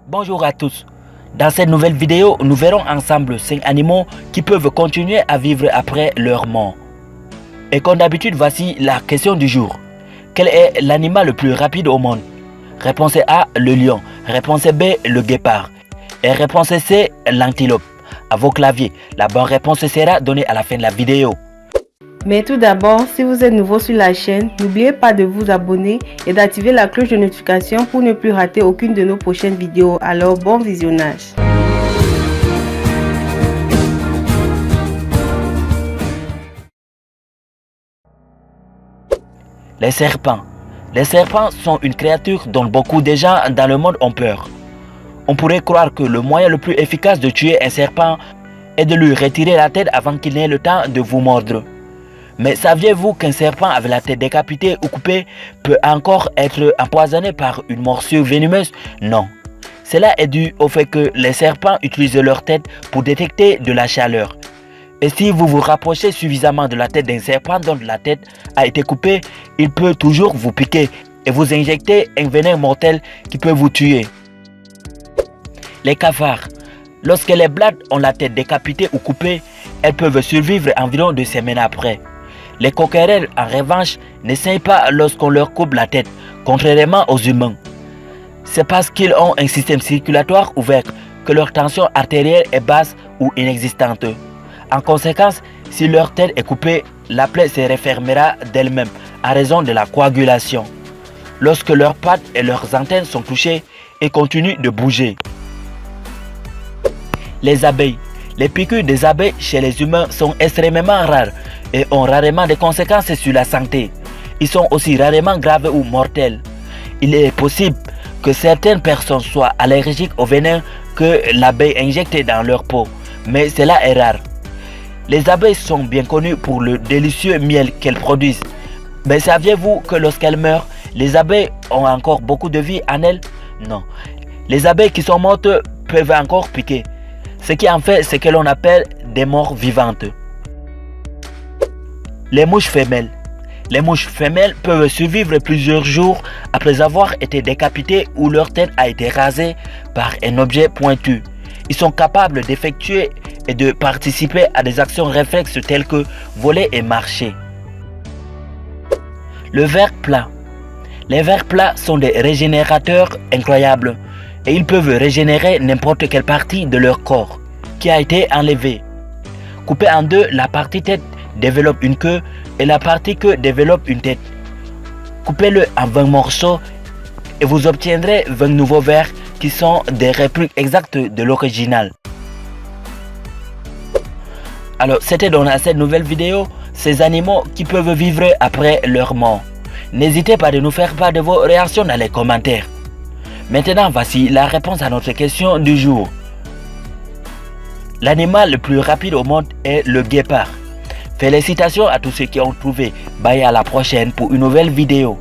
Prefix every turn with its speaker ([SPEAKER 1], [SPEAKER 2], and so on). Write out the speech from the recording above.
[SPEAKER 1] Bonjour à tous. Dans cette nouvelle vidéo, nous verrons ensemble 5 animaux qui peuvent continuer à vivre après leur mort. Et comme d'habitude, voici la question du jour. Quel est l'animal le plus rapide au monde? Réponse A, le lion. Réponse B, le guépard. Et réponse C, l'antilope. À vos claviers, la bonne réponse sera donnée à la fin de la vidéo.
[SPEAKER 2] Mais tout d'abord, si vous êtes nouveau sur la chaîne, n'oubliez pas de vous abonner et d'activer la cloche de notification pour ne plus rater aucune de nos prochaines vidéos. Alors, bon visionnage.
[SPEAKER 1] Les serpents. Les serpents sont une créature dont beaucoup de gens dans le monde ont peur. On pourrait croire que le moyen le plus efficace de tuer un serpent est de lui retirer la tête avant qu'il n'ait le temps de vous mordre. Mais saviez-vous qu'un serpent avec la tête décapitée ou coupée peut encore être empoisonné par une morsure vénéneuse? Non. Cela est dû au fait que les serpents utilisent leur tête pour détecter de la chaleur. Et si vous vous rapprochez suffisamment de la tête d'un serpent dont la tête a été coupée, il peut toujours vous piquer et vous injecter un venin mortel qui peut vous tuer. Les cafards. Lorsque les blattes ont la tête décapitée ou coupée, elles peuvent survivre environ 2 semaines après. Les coquerelles, en revanche, ne saignent pas lorsqu'on leur coupe la tête, contrairement aux humains. C'est parce qu'ils ont un système circulatoire ouvert que leur tension artérielle est basse ou inexistante. En conséquence, si leur tête est coupée, la plaie se refermera d'elle-même en raison de la coagulation. Lorsque leurs pattes et leurs antennes sont touchées, ils continuent de bouger. Les abeilles. Les piqûres des abeilles chez les humains sont extrêmement rares et ont rarement des conséquences sur la santé. Ils sont aussi rarement graves ou mortels. Il est possible que certaines personnes soient allergiques au venin que l'abeille injecte dans leur peau, mais cela est rare. Les abeilles sont bien connues pour le délicieux miel qu'elles produisent. Mais saviez-vous que lorsqu'elles meurent, les abeilles ont encore beaucoup de vie en elles? Non. Les abeilles qui sont mortes peuvent encore piquer. Ce qui en fait ce que l'on appelle des morts vivantes. Les mouches femelles. Les mouches femelles peuvent survivre plusieurs jours après avoir été décapitées ou leur tête a été rasée par un objet pointu. Ils sont capables d'effectuer et de participer à des actions réflexes telles que voler et marcher. Le ver plat. Les vers plats sont des régénérateurs incroyables et ils peuvent régénérer n'importe quelle partie de leur corps qui a été enlevée. Coupée en deux, la partie tête développe une queue et la partie queue développe une tête. Coupez-le en 20 morceaux et vous obtiendrez 20 nouveaux vers qui sont des répliques exactes de l'original. Alors c'était dans cette nouvelle vidéo, ces animaux qui peuvent vivre après leur mort. N'hésitez pas de nous faire part de vos réactions dans les commentaires. Maintenant, voici la réponse à notre question du jour. L'animal le plus rapide au monde est le guépard. Félicitations à tous ceux qui ont trouvé. Bye, à la prochaine pour une nouvelle vidéo.